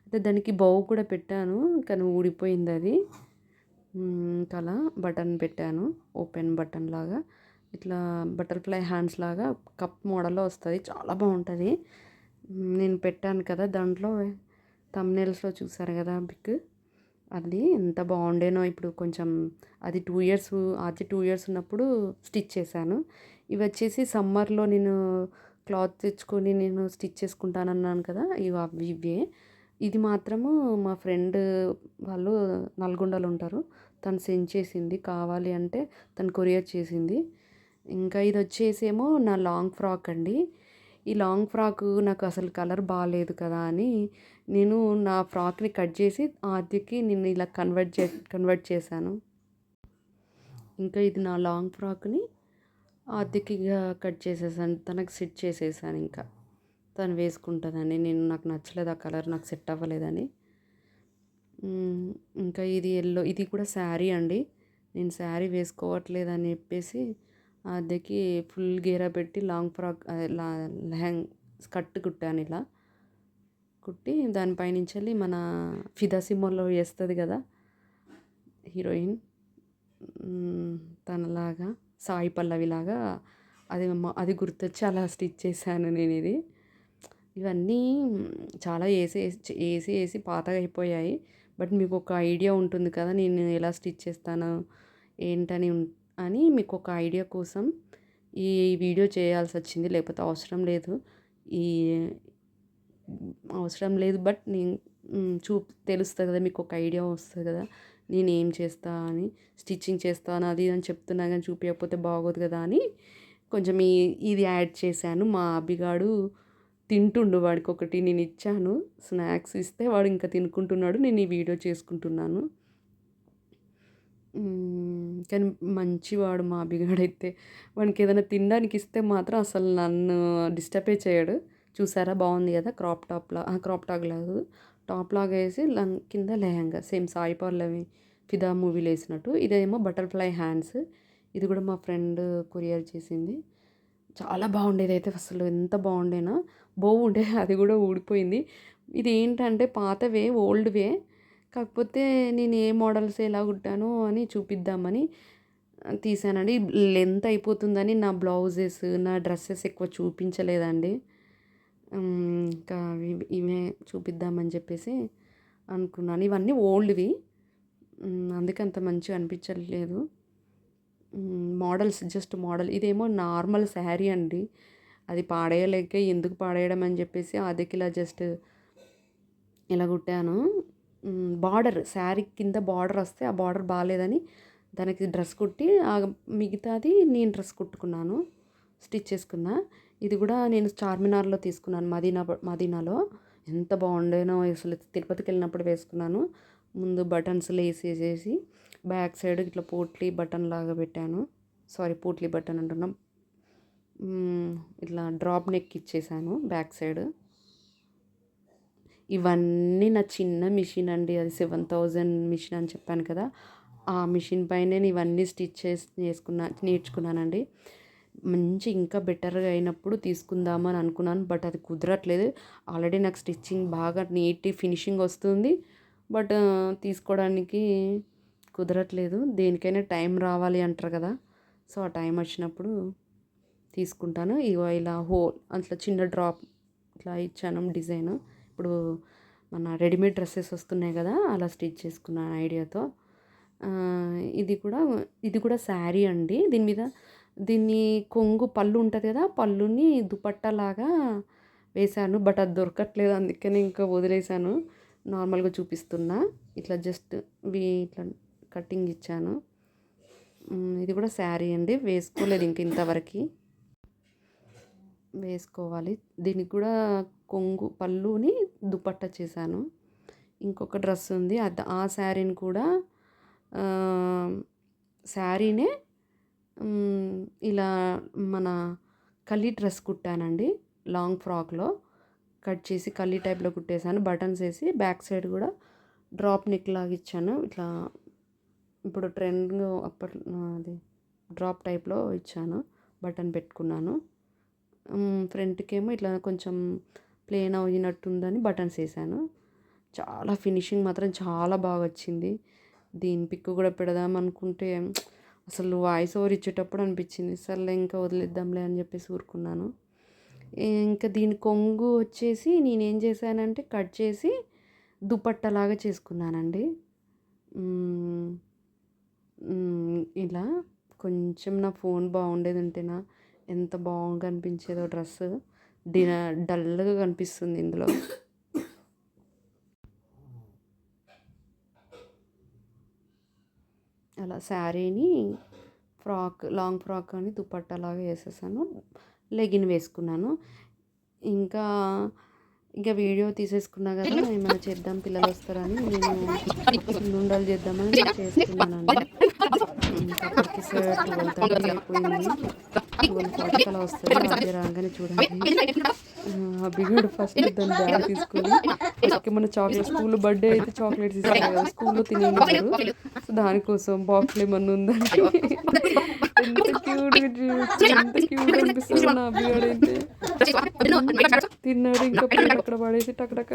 అయితే దానికి బౌ కూడా పెట్టాను. కానీ ఊడిపోయిందది. ఇంకా అలా బటన్ పెట్టాను. ఓపెన్ బటన్ లాగా. ఇట్లా బటర్‌ఫ్లై హ్యాండ్స్ లాగా కప్ మోడల్‌లో వస్తది. చాలా బావుంటది. నేను పెట్టాను కదా! దాంట్లో థంబ్‌నెయిల్స్‌లో చూసారు కదా పిక్. అది ఎంత బాగుండేనో ఇప్పుడు కొంచెం అది 2 ఇయర్స్ ఆచి 2 ఇయర్స్ ఉన్నప్పుడు స్టిచ్ చేశాను. ఇవి వచ్చేసి సమ్మర్లో నేను క్లాత్ తెచ్చుకొని నేను స్టిచ్ చేసుకుంటానన్నాను కదా, ఇవి అవి ఇవే. ఇది మాత్రము మా ఫ్రెండ్ వాళ్ళు నల్గొండలో ఉంటారు, తను సెండ్ చేసింది, కావాలి అంటే తను కొరియర్ చేసింది. ఇంకా ఇది వచ్చేసేమో నా లాంగ్ ఫ్రాక్ అండి. ఈ లాంగ్ ఫ్రాక్ నాకు అసలు కలర్ బాగాలేదు కదా అని నేను నా ఫ్రాక్ని కట్ చేసి ఆద్యకి నేను ఇలా కన్వర్ట్ చేశాను. ఇంకా ఇది నా లాంగ్ ఫ్రాక్ని ఆద్యకి కట్ చేసేసాను, తనకు సెట్ చేసేసాను. ఇంకా తను వేసుకుంటుందని, నాకు నచ్చలేదు ఆ కలర్, నాకు సెట్ అవ్వలేదని. ఇంకా ఇది ఎల్లో, ఇది కూడా శారీ అండి. నేను శారీ వేసుకోవట్లేదని చెప్పేసి ఆద్యకి ఫుల్ గేరా పెట్టి లాంగ్ ఫ్రాక్ స్కర్ట్ కుట్టాను. ఇలా కుట్టి దానిపైనుంచి వెళ్ళి మన ఫిదా సినిమాలో వేస్తుంది కదా హీరోయిన్, తనలాగా సాయి పల్లవిలాగా అది గుర్తొచ్చి అలా స్టిచ్ చేశాను నేను ఇది. ఇవన్నీ చాలా వేసి పాతగా అయిపోయాయి. బట్ మీకు ఒక ఐడియా ఉంటుంది కదా నేను ఎలా స్టిచ్ చేస్తాను ఏంటని అని మీకు ఒక ఐడియా కోసం ఈ వీడియో చేయాల్సి వచ్చింది. లేకపోతే అవసరం లేదు బట్ నేను తెలుస్తుంది కదా, మీకు ఒక ఐడియా వస్తుంది కదా నేను ఏం చేస్తా అని, స్టిచ్చింగ్ చేస్తాను అది అని చెప్తున్నా కానీ చూపించకపోతే బాగోదు కదా అని కొంచెం ఇది యాడ్ చేశాను. మా అభిగాడు తింటుండు, వాడికి ఒకటి నేను ఇచ్చాను స్నాక్స్ ఇస్తే వాడు ఇంకా తినుకుంటున్నాడు, నేను ఈ వీడియో చేసుకుంటున్నాను. కానీ మంచివాడు మా అభిగాడైతే, వానికి ఏదైనా తినడానికి ఇస్తే మాత్రం అసలు నన్ను డిస్టర్బే చేయడు. చూసారా బాగుంది కదా, క్రాప్ టాప్ లాగా టాప్ లాగా వేసి కింద లెహంగా సేమ్ సాయి పల్లవి ఫిదా మూవీలో వేసినట్టు. ఇదేమో బటర్ఫ్లై హ్యాండ్స్, ఇది కూడా మా ఫ్రెండ్ కొరియర్ చేసింది. చాలా బాగుండేది అయితే, అసలు ఎంత బాగుండేనా, బాగుండే అది కూడా ఊడిపోయింది. ఇది ఏంటంటే పాతవే, ఓల్డ్వే, కాకపోతే నేను ఏ మోడల్స్ ఎలా కుట్టానో అని చూపిద్దామని తీసానండి. లెంత్ అయిపోతుందని నా బ్లౌజెస్ నా డ్రెస్సెస్ ఎక్కువ చూపించలేదండి. ఇంకా ఇవే చూపిద్దామని చెప్పేసి అనుకున్నాను. ఇవన్నీ ఓల్డ్వి, అందుకే అంత మంచిగా అనిపించలేదు. Models just model. ఇదేమో నార్మల్ శారీ అండి, అది పాడేయలేక ఎందుకు పాడేయడం అని చెప్పేసి అదికి ఇలా జస్ట్ ఇలా కుట్టాను. బార్డర్ శారీ కింద బార్డర్ వస్తే ఆ బార్డర్ బాగాలేదని దానికి డ్రెస్ కుట్టి మిగతాది నేను డ్రెస్ కుట్టుకున్నాను, స్టిచ్ చేసుకున్నా. ఇది కూడా నేను చార్మినార్లో తీసుకున్నాను, మదీనాలో. ఎంత బాగుండేనో అసలు, తిరుపతికి వెళ్ళినప్పుడు వేసుకున్నాను. ముందు బటన్స్ వేసేసి బ్యాక్ సైడ్ ఇట్లా పోట్లీ బటన్ లాగా పెట్టాను, పోట్లీ బటన్ అంటున్నాం, ఇట్లా డ్రాప్ నెక్ ఇచ్చేసాను బ్యాక్ సైడ్. ఇవన్నీ నా చిన్న మిషన్ అండి, అది 7000 మిషన్ అని చెప్పాను కదా, ఆ మిషన్ పైన నేను ఇవన్నీ స్టిచ్ నేర్చుకున్నానండి. మంచి ఇంకా బెటర్గా అయినప్పుడు తీసుకుందామని అనుకున్నాను, బట్ అది కుదరట్లేదు. ఆల్రెడీ నాకు స్టిచ్చింగ్ బాగా నీట్ ఫినిషింగ్ వస్తుంది, బట్ తీసుకోవడానికి కుదరట్లేదు. దేనికైనా టైం రావాలి అంటారు కదా, సో ఆ టైం వచ్చినప్పుడు తీసుకుంటాను. ఇలా అట్లా చిన్న డ్రాప్ ఇట్లా ఇచ్చాను డిజైన్. ఇప్పుడు మన రెడీమేడ్ డ్రెస్సెస్ వస్తున్నాయి కదా, అలా స్టిచ్ చేసుకున్నాను ఐడియాతో. ఇది కూడా శారీ అండి. దీన్ని కొంగు పళ్ళు ఉంటుంది కదా, పళ్ళుని దుపట్టాలాగా వేశాను, బట్ అది దొరకట్లేదు, అందుకని ఇంకా వదిలేశాను. నార్మల్గా చూపిస్తున్నా, ఇట్లా జస్ట్ ఇట్లా కటింగ్ ఇచ్చాను. ఇది కూడా శారీ అండి, వేసుకోలేదు ఇంతవరకు, వేసుకోవాలి. దీనికి కూడా కొంగు పళ్ళుని దుపట్టా చేశాను. ఇంకొక డ్రెస్ ఉంది, ఆ శారీని కూడా శారీనే ఇలా మన కలీ డ్రెస్ కుట్టానండి, లాంగ్ ఫ్రాక్లో కట్ చేసి కలీ టైప్లో కుట్టేశాను. బటన్స్ వేసి బ్యాక్ సైడ్ కూడా డ్రాప్ నెక్ లాగా ఇచ్చాను. ఇట్లా ఇప్పుడు ట్రెండ్ అది డ్రాప్ టైప్లో ఇచ్చాను, బటన్ పెట్టుకున్నాను. ఫ్రంట్కి ఏమో ఇట్లా కొంచెం ప్లెయిన్ అయినట్టుందని బటన్స్ వేసాను. చాలా ఫినిషింగ్ మాత్రం చాలా బాగా వచ్చింది. దీని పిక్ కూడా పెడదాం అనుకుంటే అసలు వాయిస్ ఓవర్ ఇచ్చేటప్పుడు అనిపించింది, సర్లే ఇంకా వదిలేద్దాంలే అని చెప్పేసి ఊరుకున్నాను. ఇంకా దీని కొంగు వచ్చేసి నేనేం చేశానంటే కట్ చేసి దుపట్టలాగా చేసుకున్నానండి. ఇలా కొంచెం నా ఫోన్ బాగుండేది ఉంటేనా ఎంత బాగా కనిపించేదో డ్రెస్ డల్గా కనిపిస్తుంది ఇందులో. అలా శారీని లాంగ్ ఫ్రాక్ అని దుపట్టాలాగా వేసేసాను, లెగిన్ వేసుకున్నాను. ఇంకా ఇంకా వీడియో తీసేసుకున్నా కదా, ఏమైనా చేద్దాం పిల్లలు వస్తారని నేను సున్నుండలు చేద్దామని చేస్తున్నానండి. ఇంకా అప్పటికి సార్ 12:30 అయిపోయింది. 12:40 అలా వస్తుంది. అది రాగానే చూడండి, అభిగాడు ఫస్ట్ దాని బ్యాగ్ తీసుకుని ఫస్ట్కి మన చాక్లెట్, స్కూల్లో బర్త్డే అయితే చాక్లెట్స్ ఇస్తారు కదా, స్కూల్లో తినేవారు. సో దానికోసం బాక్స్లో ఏమన్నా ఉందంటే ఎంత క్యూట్ అనిపిస్తుంది నా అభిగాడు అయితే. తిన్నాడు, ఇంకా అక్కడ పడేసి టకటక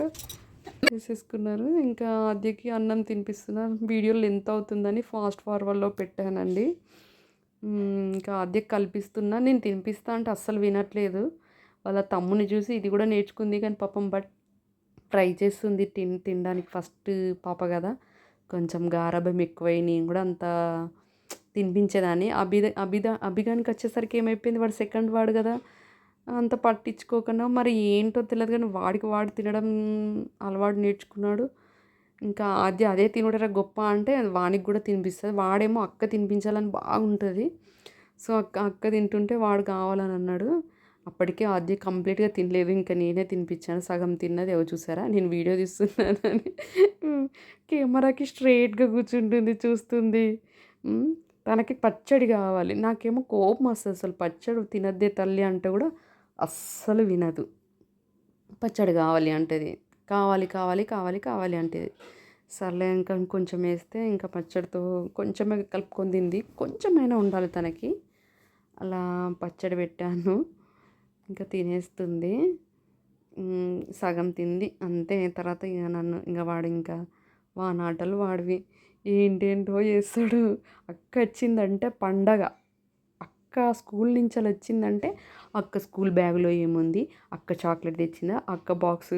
వేసేసుకున్నారు. ఇంకా అద్దెకి అన్నం తినిపిస్తున్నారు. వీడియోలు ఎంత అవుతుందని ఫాస్ట్ ఫార్వర్డ్లో పెట్టానండి. ఇంకా అద్దెకి కల్పిస్తున్నా, నేను తినిపిస్తా అంటే అస్సలు వినట్లేదు. వాళ్ళ తమ్ముని చూసి ఇది కూడా నేర్చుకుంది, కానీ పాపం ట్రై చేస్తుంది తినడానికి. ఫస్ట్ పాప కదా, కొంచెం గారాబం ఎక్కువై నేను కూడా అంత తినిపించేదాన్ని. అభిగానికి వచ్చేసరికి ఏమైపోయింది, వాడు సెకండ్ వాడు కదా, అంత పట్టించుకోకుండా మరి ఏంటో తెలియదు కానీ వాడు తినడం అలవాటు నేర్చుకున్నాడు. ఇంకా అదే తినడరా గొప్ప అంటే వానికి కూడా తినిపిస్తుంది. వాడేమో అక్క తినిపించాలని బాగుంటుంది. సో అక్క తింటుంటే వాడు కావాలని అన్నాడు. అప్పటికే ఆద్య కంప్లీట్గా తినలేదు, ఇంకా నేనే తినిపించాను. సగం తిన్నది ఎవరు చూసారా, నేను వీడియో తీస్తున్నానని కెమెరాకి స్ట్రైట్గా కూర్చుంటుంది, చూస్తుంది. తనకి పచ్చడి కావాలి, నాకేమో కోపం వస్తుంది అసలు. పచ్చడి తినద్దే తల్లి అంటే కూడా అస్సలు వినదు. పచ్చడి కావాలి అంటది, కావాలి కావాలి కావాలి కావాలి అంటది. సర్లే ఇంకా కొంచెం వేస్తే ఇంకా పచ్చడితో కొంచెమే కలుపుకొని తింది. కొంచెమైనా ఉండాలి తనకి. అలా పచ్చడి పెట్టాను, ఇంకా తినేస్తుంది. సగం తింది అంతే. తర్వాత ఇంకా వాడు ఇంకా వానాటలు వాడివి ఏంటేంటో చేస్తాడు. అక్క వచ్చిందంటే పండగ. అక్క స్కూల్ నుంచి అలా వచ్చిందంటే అక్క స్కూల్ బ్యాగ్లో ఏముంది, అక్క చాక్లెట్ తెచ్చిందా, అక్క బాక్స్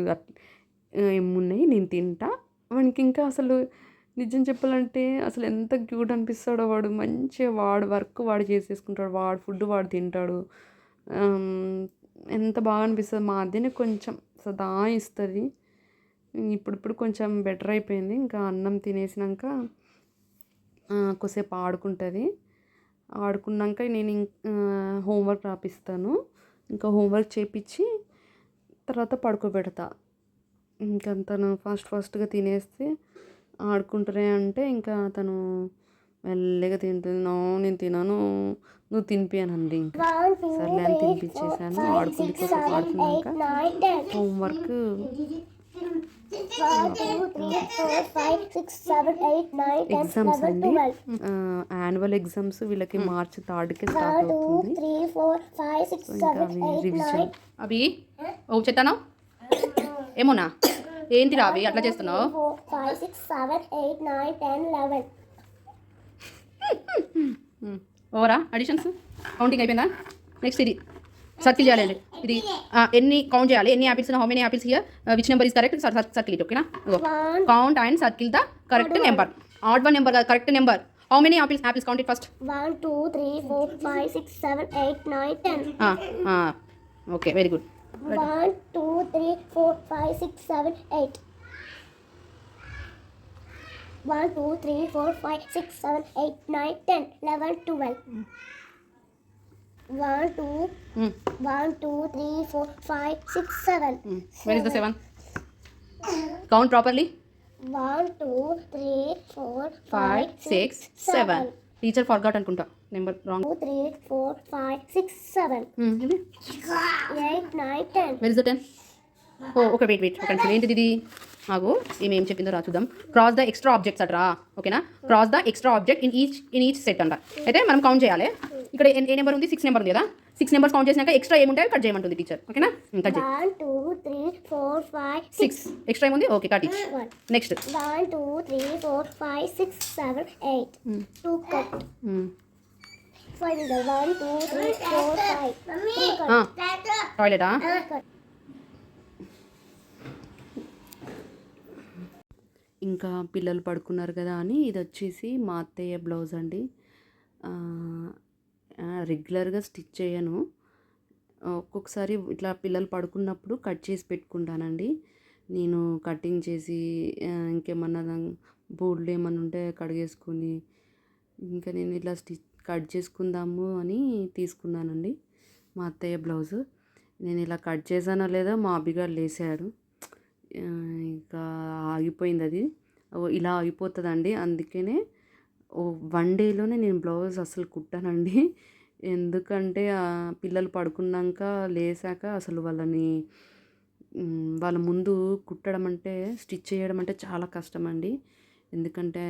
ఏమున్నాయి నేను తింటా. వానికి ఇంకా అసలు నిజం చెప్పాలంటే అసలు ఎంత క్యూట్ అనిపిస్తాడో వాడు. మంచిగా వాడు వర్క్ వాడు చేసేసుకుంటాడు, వాడు ఫుడ్ వాడు తింటాడు. ఎంత బాగా అనిపిస్తుంది. మా అద్దెనే కొంచెం సదా ఇస్తుంది. ఇప్పుడు కొంచెం బెటర్ అయిపోయింది. ఇంకా అన్నం తినేసినాక కొద్దిసేపు ఆడుకుంటుంది. ఆడుకున్నాక నేను హోంవర్క్ రాపిస్తాను. ఇంకా హోంవర్క్ చేయించి తర్వాత పడుకోబెడతా. ఇంకా తను ఫాస్ట్గా తినేస్తే ఆడుకుంటారే అంటే ఇంకా తను మెల్లగా తింటుంది. నేను తినను, నువ్వు తినిపియనండి. ఇంకా సర్లే అని తినిపించేసాను. ఆడుకున్నాక హోంవర్క్ ఎగ్జామ్స్ అండి, యాన్యువల్ ఎగ్జామ్స్ వీళ్ళకి March 3కి స్టార్ట్ అవుతుంది. ఇంకా రివిజన్. అవి ఓ చెప్తాను ఏమోనా, ఏంటి రావి అట్లా చేస్తున్నావు? ఓవరా అడిషన్స్ కౌంటింగ్ అయిపోయిందా? నెక్స్ట్ ఇది సర్కిల్ చేయాలండి. ఇది ఎన్ని కౌంట్ చేయాలి, ఎన్ని apples, how many apples here, which number is correct, circle it. ఓకేనా? Count and circle the correct number. Odd one number correct number. How many apples count it first. 1 2 3 4 5 6 7 8 9 10. Okay, very good. 1 2 3 4 5 6 7 8. 1 2 3 4 5 6 7 8 9 10 11 12. 1 2 3 4 5 6 7. Where is the 7? Count properly. 1 2 3 4 5 6 7. Teacher forgot అనుకుంటా, number wrong. 2 3 4 5 6 7. 8 9 10. Where is the 10? Okay, wait ఒక నిమిషం. ఏంటిది ఇది? ఆగు, ఏం చెప్పిందో రా చూద్దాం. క్రాస్ ద ఎక్స్ట్రా ఆబ్జెక్ట్స్ అట్రా. ఓకేనా? Cross the extra object in each set అంట. అయితే మనం కౌంట్ చేయాలి. ఇక్కడ ఏ నెంబర్ ఉంది? 6 నెంబర్ ఉంది కదా. 6 నెంబర్స్ కౌంట్ చేసినాక ఎక్స్ట్రా ఏముంటాయో కట్ చేయమంటుంది టీచర్. ఓకేనా? కట్ చేయి. 1 2 3 4 5 6. ఎక్స్ట్రా ఏముంది? ఓకే, కట్ ఇచ్. నెక్స్ట్ 1 2 3 4 5 6 7 8. 2 కట్. 5 1 2 3 4 5. టాయిలెటా? ఇంకా పిల్లలు పడుకున్నారు కదా అని ఇది వచ్చేసి మా అత్తయ్య బ్లౌజ్ అండి. రెగ్యులర్గా స్టిచ్ చేయను, ఒక్కొక్కసారి ఇట్లా పిల్లలు పడుకున్నప్పుడు కట్ చేసి పెట్టుకుంటానండి. నేను కటింగ్ చేసి ఇంకేమన్నా బోర్డులు ఏమన్నా ఉంటే కడిగేసుకొని, ఇంకా నేను ఇట్లా కట్ చేసుకుందాము అని తీసుకున్నానండి మా అత్తయ్య బ్లౌజు. నేను ఇలా కట్ చేశానో లేదో మా అబ్బిగాడు లేసాడు. ఇంకా ఆగిపోయింది అది. ఇలా అయిపోతుందండి. అందుకనే వన్ డేలోనే నేను బ్లౌజ్ అసలు కుట్టానండి. ఎందుకంటే పిల్లలు పడుకున్నాక లేసాక అసలు వాళ్ళ ముందు కుట్టడం అంటే స్టిచ్ చేయడం అంటే చాలా కష్టం అండి. ఎందుకంటే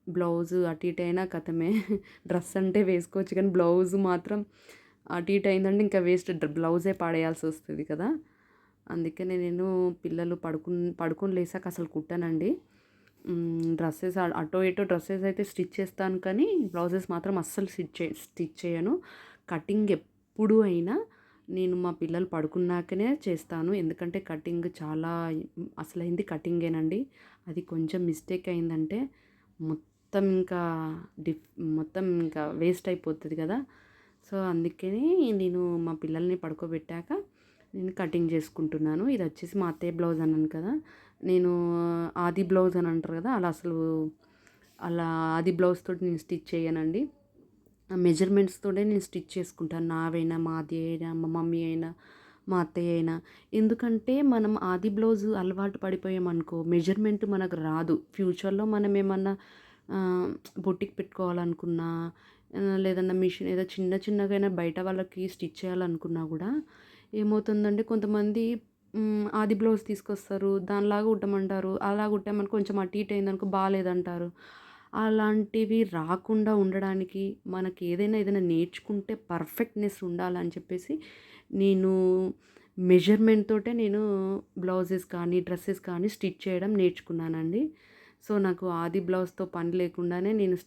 బ్లౌజు అటు ఇటు అయినా కథమే. డ్రెస్ అంటే వేసుకోవచ్చు కానీ బ్లౌజ్ మాత్రం అటు ఇటు అయిందంటే ఇంకా వేస్ట్, బ్లౌజే పాడేయాల్సి వస్తుంది కదా. అందుకనే నేను పిల్లలు పడుకొని లేసాక అసలు కుట్టానండి. డ్రెస్సెస్ అటో ఇటో డ్రెస్సెస్ అయితే స్టిచ్ చేస్తాను కానీ బ్లౌజెస్ మాత్రం అస్సలు స్టిచ్ చేయను. కటింగ్ ఎప్పుడు అయినా నేను మా పిల్లలు పడుకున్నాకనే చేస్తాను. ఎందుకంటే కటింగ్ చాలా అసలైంది కటింగేనండి. అది కొంచెం మిస్టేక్ అయిందంటే మొత్తం ఇంకా మొత్తం ఇంకా వేస్ట్ అయిపోతుంది కదా. సో అందుకని నేను మా పిల్లల్ని పడుకోబెట్టాక నేను కటింగ్ చేసుకుంటున్నాను. ఇది వచ్చేసి మా అత్తయ్య బ్లౌజ్ అన్నాను కదా. నేను ఆది బ్లౌజ్ అని అంటారు కదా, అలా ఆది బ్లౌజ్ తోటి నేను స్టిచ్ చేయనండి. మెజర్మెంట్స్ తోటే నేను స్టిచ్ చేసుకుంటాను. నావైనా, మాది అయినా, మా మమ్మీ అయినా, మా అత్తయ్య అయినా. ఎందుకంటే మనం ఆది బ్లౌజ్ అలవాటు పడిపోయామనుకో మెజర్మెంట్ మనకు రాదు. ఫ్యూచర్లో మనం ఏమన్నా బొటిక్ పెట్టుకోవాలనుకున్నా, లేదన్నా మిషన్ ఏదో చిన్నగైనా బయట వాళ్ళకి స్టిచ్ చేయాలనుకున్నా కూడా ఏమవుతుందంటే కొంతమంది ఆది బ్లౌజ్ తీసుకొస్తారు, దానిలాగా కుట్టమంటారు. అలా కుట్టామని కొంచెం అటు ఇటు అయిందనుకో బాగాలేదంటారు. అలాంటివి రాకుండా ఉండడానికి మనకి ఏదైనా నేర్చుకుంటే పర్ఫెక్ట్నెస్ ఉండాలని చెప్పేసి నేను మెజర్మెంట్ తోటే నేను బ్లౌజెస్ కానీ డ్రెస్సెస్ కానీ స్టిచ్ చేయడం నేర్చుకున్నానండి. సో నాకు ఆది బ్లౌజ్తో పని లేకుండానే నేను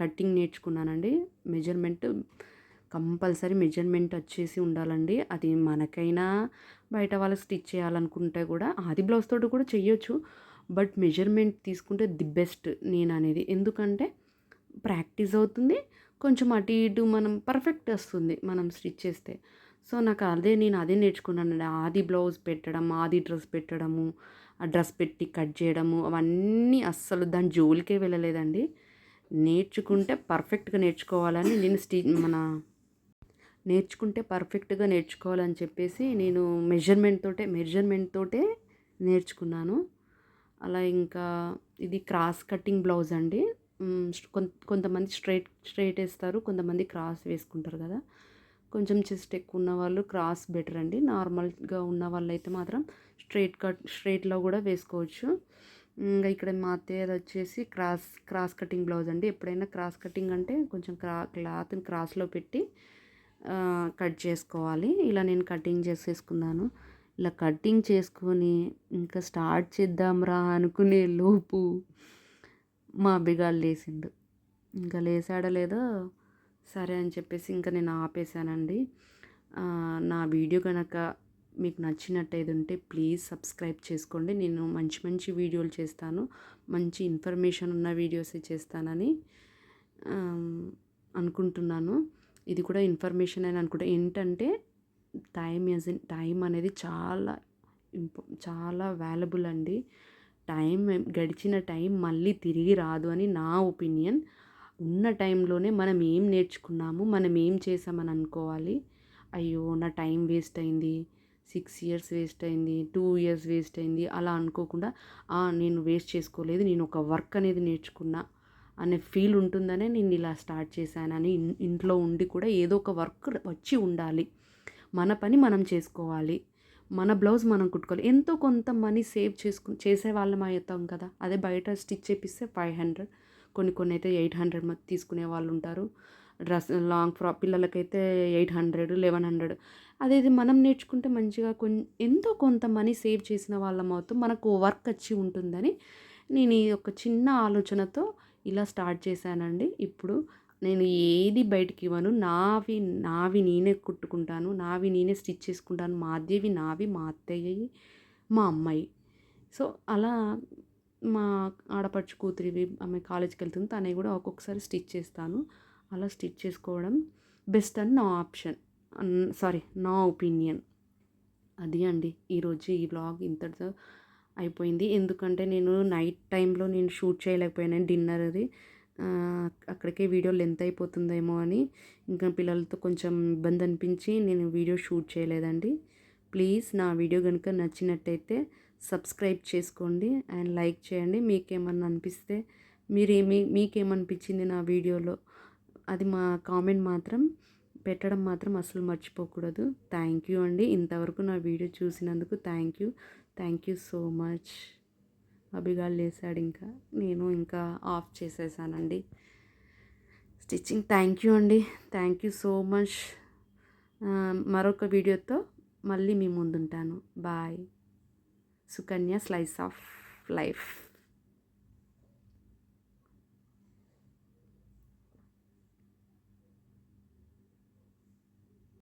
కటింగ్ నేర్చుకున్నానండి. మెజర్మెంట్ కంపల్సరీ మెజర్మెంట్ వచ్చేసి ఉండాలండి. అది మనకైనా బయట వాళ్ళకి స్టిచ్ చేయాలనుకుంటే కూడా ఆది బ్లౌజ్ తోటి కూడా చెయ్యొచ్చు. బట్ మెజర్మెంట్ తీసుకుంటే ది బెస్ట్ నేను అనేది. ఎందుకంటే ప్రాక్టీస్ అవుతుంది, కొంచెం అటు ఇటు మనం పర్ఫెక్ట్ వస్తుంది మనం స్టిచ్ చేస్తే. సో నాకు నేను అదే నేర్చుకున్నానండి. ఆది బ్లౌజ్ పెట్టడం, ఆది డ్రెస్ పెట్టడము, ఆ డ్రెస్ పెట్టి కట్ చేయడము, అవన్నీ అస్సలు దాని జోలికే వెళ్ళలేదండి. నేర్చుకుంటే పర్ఫెక్ట్గా నేర్చుకోవాలని నేను నేర్చుకుంటే పర్ఫెక్ట్గా నేర్చుకోవాలని చెప్పేసి నేను మెజర్మెంట్ తోటే నేర్చుకున్నాను. అలా ఇంకా ఇది క్రాస్ కటింగ్ బ్లౌజ్ అండి. కొంతమంది స్ట్రైట్ వేస్తారు, కొంతమంది క్రాస్ వేసుకుంటారు కదా. కొంచెం చెస్ట్ ఎక్కువ ఉన్న వాళ్ళు క్రాస్ బెటర్ అండి. నార్మల్గా ఉన్న వాళ్ళైతే మాత్రం స్ట్రైట్లో కూడా వేసుకోవచ్చు. ఇంకా ఇక్కడ మా అత్తయ్యది వచ్చేసి క్రాస్ కటింగ్ బ్లౌజ్ అండి. ఎప్పుడైనా క్రాస్ కటింగ్ అంటే కొంచెం క్లాత్ని క్రాస్లో పెట్టి కట్ చేసుకోవాలి. ఇలా నేను కటింగ్ చేసేసుకున్నాను. ఇలా కటింగ్ చేసుకొని ఇంకా స్టార్ట్ చేద్దాంరా అనుకునే లోపు మా అబ్బిగాడు లేచిండు. ఇంకా లేచాడో లేదో సరే అని చెప్పేసి ఇంకా నేను ఆపేసానండి. నా వీడియో కనుక మీకు నచ్చినట్టయితే ఉంటే ప్లీజ్ సబ్స్క్రైబ్ చేసుకోండి. నేను మంచి మంచి వీడియోలు చేస్తాను, మంచి ఇన్ఫర్మేషన్ ఉన్న వీడియోసే చేస్తానని అనుకుంటున్నాను. ఇది కూడా ఇన్ఫర్మేషన్ అని అనుకుంటా. ఏంటంటే టైం అనేది చాలా వాల్యుబుల్ అండి. గడిచిన టైం మళ్ళీ తిరిగి రాదు అని నా ఒపీనియన్. ఉన్న టైంలోనే మనం ఏం నేర్చుకున్నాము, మనం ఏం చేసామని అనుకోవాలి. అయ్యో నా టైం వేస్ట్ అయింది, 6 years వేస్ట్ అయింది, 2 years వేస్ట్ అయింది అలా అనుకోకుండా నేను వేస్ట్ చేసుకోలేదు, నేను ఒక వర్క్ అనేది నేర్చుకున్నా అనే ఫీల్ ఉంటుందనే నేను ఇలా స్టార్ట్ చేశానని. ఇంట్లో ఉండి కూడా ఏదో ఒక వర్క్ వచ్చి ఉండాలి, మన పని మనం చేసుకోవాలి, మన బ్లౌజ్ మనం కుట్టుకోవాలి. ఎంతో కొంత మనీ సేవ్ చేసే వాళ్ళం అవుతాం కదా. అదే బయట స్టిచ్ చేపిస్తే 500, కొన్ని అయితే 800 తీసుకునే వాళ్ళు ఉంటారు. లాంగ్ ఫ్రాక్ పిల్లలకైతే 800, 1100. అదే మనం నేర్చుకుంటే మంచిగా ఎంతో కొంత మనీ సేవ్ చేసిన వాళ్ళం అవుతాం, మనకు వర్క్ వచ్చి ఉంటుందని నేను ఈ ఒక చిన్న ఆలోచనతో ఇలా స్టార్ట్ చేశానండి. ఇప్పుడు నేను ఏది బయటికి ఇవ్వను, నావి నేనే కుట్టుకుంటాను, నావి నేనే స్టిచ్ చేసుకుంటాను. మా అత్తయ్యవి నావి, మా అత్తయ్యవి మా అమ్మాయి. సో అలా మా ఆడపడుచు కూతురివి ఆమె కాలేజ్కి వెళ్తుంది, తనవి కూడా ఒక్కొక్కసారి స్టిచ్ చేస్తాను. అలా స్టిచ్ చేసుకోవడం బెస్ట్ అని నా ఆప్షన్. సారీ, నా ఒపీనియన్. అది అండి ఈరోజు ఈ వ్లాగ్ ఇంతటితో అయిపోయింది. ఎందుకంటే నేను నైట్ టైంలో నేను షూట్ చేయలేకపోయాను డిన్నర్ అది. అక్కడికే వీడియో లెంత్ అయిపోతుందేమో అని ఇంకా పిల్లలతో కొంచెం ఇబ్బంది అనిపించి నేను వీడియో షూట్ చేయలేదండి. ప్లీజ్ నా వీడియో కనుక నచ్చినట్టయితే సబ్స్క్రైబ్ చేసుకోండి అండ్ లైక్ చేయండి. మీకేమన్నా అనిపిస్తే మీకేమనిపించింది నా వీడియోలో అది మా కామెంట్ మాత్రం పెట్టడం మాత్రం అసలు మర్చిపోకూడదు. థ్యాంక్ యూ అండి. ఇంతవరకు నా వీడియో చూసినందుకు థ్యాంక్ యూ సో మచ్. అభిగాడు లేసాడు, ఇంకా నేను ఇంకా ఆఫ్ చేసేసానండి స్టిచ్చింగ్. థ్యాంక్ యూ అండి, థ్యాంక్ యూ సో మచ్. మరొక వీడియోతో మళ్ళీ మీ ముందుంటాను. Bye. Sukanya slice of life.